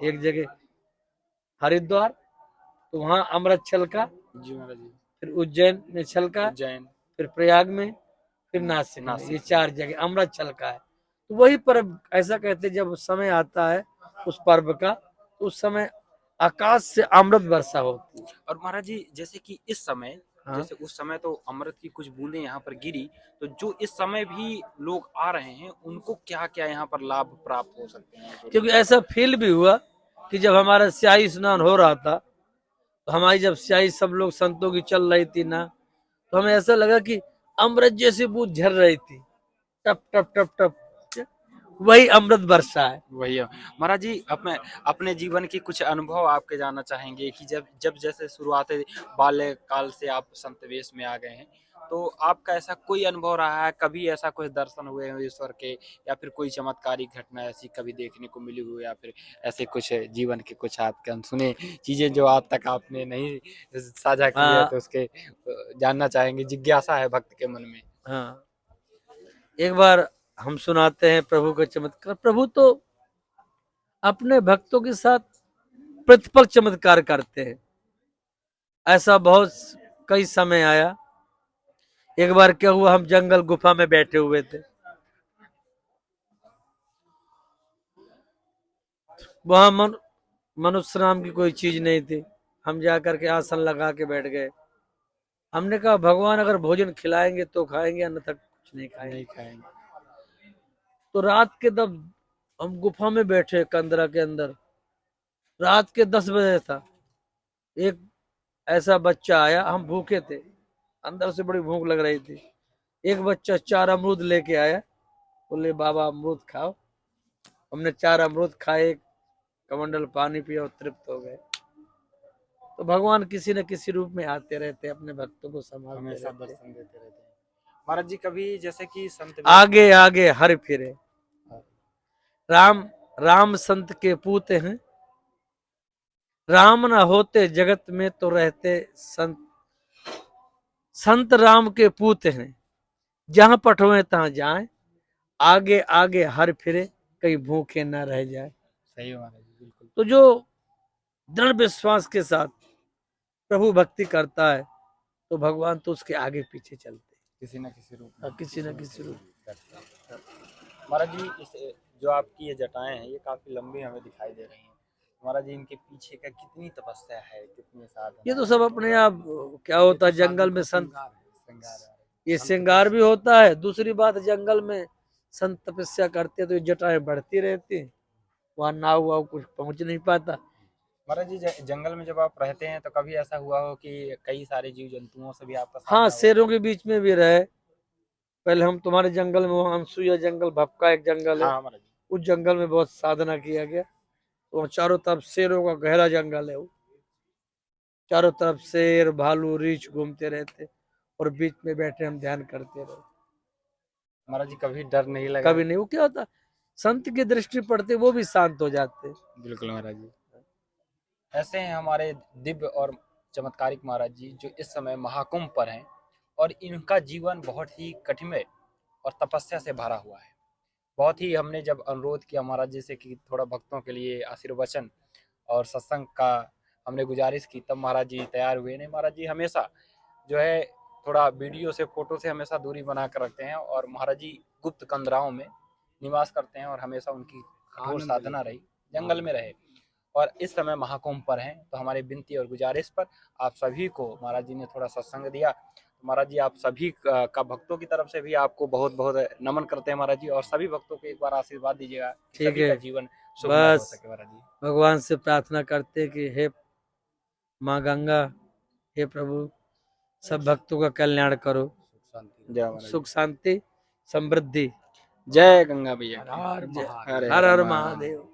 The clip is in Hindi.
एक जगह हरिद्वार, तो वहां अमृत छलका, जी महाराज जी। फिर उज्जैन में छलका, उज्जैन। फिर प्रयाग में, फिर नासिक में, ये नासिक। 4 जगह अमृत छलका है। तो वही पर्व ऐसा कहते हैं, जब समय आता है उस पर्व का, तो उस समय आकाश से अमृत वर्षा होती है। और महाराज जी जैसे कि इस समय, हाँ जैसे उस समय तो अमृत की कुछ बूंदें यहाँ पर गिरी, तो जो इस समय भी लोग आ रहे हैं उनको क्या क्या यहाँ पर लाभ प्राप्त हो सकते हैं जो क्योंकि ऐसा फील भी हुआ कि जब हमारा स्याही स्नान हो रहा था, तो हमारी जब स्याही सब लोग संतों की चल रही थी ना, तो हमें ऐसा लगा कि अमृत जैसी बूंद झर रही थी, टप टप टप टप, वही अमृत वर्षा है। वही है। महाराज जी अपने अपने जीवन की कुछ अनुभव आपके जानना चाहेंगे कि जब जब जैसे शुरुआत बाल्यकाल से आप संत वेश में आ गए हैं, तो आपका ऐसा कोई अनुभव रहा है, कभी ऐसा कुछ दर्शन हुए हो ईश्वर के, या फिर कोई चमत्कारिक घटना ऐसी कभी देखने को मिली हो, या फिर ऐसे कुछ जीवन के कुछ आपके अनसुने चीजें जो आज तक आपने नहीं साझा की है, हाँ तो उसके जानना चाहेंगे, जिज्ञासा है भक्त के मन में। हाँ, एक बार हम सुनाते हैं प्रभु का चमत्कार। प्रभु तो अपने भक्तों के साथ प्रतिपल चमत्कार करते हैं। ऐसा बहुत कई समय आया। एक बार क्या हुआ, हम जंगल गुफा में बैठे हुए थे, वहां मनुष्य नाम की कोई चीज नहीं थी। हम जाकर के आसन लगा के बैठ गए। हमने कहा भगवान अगर भोजन खिलाएंगे तो खाएंगे, अन्यथा कुछ नहीं खाएंगे। नहीं खाएंगे। तो रात के तब हम गुफा में बैठे कंदरा के अंदर, रात के 10 बजे था। एक ऐसा बच्चा आया, हम भूखे थे, अंदर से बड़ी भूख लग रही थी। एक बच्चा 4 अमरूद लेके आया, बोले बाबा अमरूद खाओ। हमने 4 अमरूद खाए, कमंडल पानी पिया और तृप्त हो गए। तो भगवान किसी न किसी रूप में आते रहते, अपने भक्तों को संभालते हमेशा रहते। दर्शन देते रहते हैं। महाराज जी कभी जैसे कि संत वेश में, आगे आगे हर फिरे, राम राम संत के पूत हैं, राम न होते जगत में तो रहते संत। संत राम के पूत हैं, जहां पठवे तहां जाए, आगे आगे हर फिरे, कहीं भूखे न रह जाए। सही है महाराज जी, बिल्कुल। तो जो दृढ़ विश्वास के साथ प्रभु भक्ति करता है, तो भगवान तो उसके आगे पीछे चलते किसी न किसी रूप में, हैं, किसी न किसी रूप। करते हैं। महाराज जी इस जो आपकी ये जटाएं हैं ये काफी लंबी हमें दिखाई दे रही हैं, महाराज जी इनके पीछे का कितनी तपस्या है, कितने साधना ये तो है? सब अपने आप, क्या होता है जंगल में संत, श्रृंगार है। ये श्रृंगार भी होता है। दूसरी बात, जंगल में संत तपस्या करते हैं तो ये जटाएं बढ़ती रहती हैं, वहां नाव वाव कुछ पहुंच नहीं पाता। महाराज जी जंगल में जब आप रहते हैं तो कभी ऐसा हुआ हो कि कई सारे जीव जंतुओं से भी आपका हाँ, सामना हुआ शेरों के बीच में भी रहे। पहले हम तुम्हारे जंगल में, वहां अनसुईया जंगल, भपका एक जंगल हो? है, हाँ महाराज जी। उस जंगल में बहुत साधना किया गया। तो चारों तरफ शेरों का गहरा जंगल है वो, चारों तरफ शेर भालू रीछ घूमते रहते, और बीच में बैठे हम ध्यान करते रहे। महाराज जी कभी डर नहीं लगा? कभी नहीं, वो क्या होता, संत की दृष्टि पड़ते वो भी शांत हो जाते। बिल्कुल महाराज जी। ऐसे हैं हमारे दिव्य और चमत्कारिक महाराज जी जो इस समय महाकुंभ पर हैं, और इनका जीवन बहुत ही कठिन और तपस्या से भरा हुआ है। बहुत ही हमने जब अनुरोध किया महाराज जी से कि थोड़ा भक्तों के लिए आशीर्वचन और सत्संग का हमने गुजारिश की, तब महाराज जी तैयार हुए। नहीं महाराज जी हमेशा जो है थोड़ा वीडियो से फोटो से हमेशा दूरी बना कर रखते हैं, और महाराज जी गुप्त कंदराओं में निवास करते हैं, और हमेशा उनकी कठोर साधना रही, जंगल में रहे, और इस समय महाकुंभ पर हैं। तो हमारी विनती और गुजारिश पर आप सभी को महाराज जी ने थोड़ा सत्संग दिया, तो महाराज जी आप सभी का भक्तों की तरफ से भी आपको बहुत बहुत नमन करते हैं महाराज जी, और सभी भक्तों को एक बार आशीर्वाद दीजिएगा कि ठीक सभी है, का जीवन शुभमय हो बस सके महाराज जी। भगवान से प्रार्थना करते कि हे माँ गंगा, हे प्रभु, सब भक्तों का कल्याण करो, जय महाराज सुख जी। शांति समृद्धि। जय गंगा भैया हर की। हर हरे हर हरे हर महादेव। महादेव।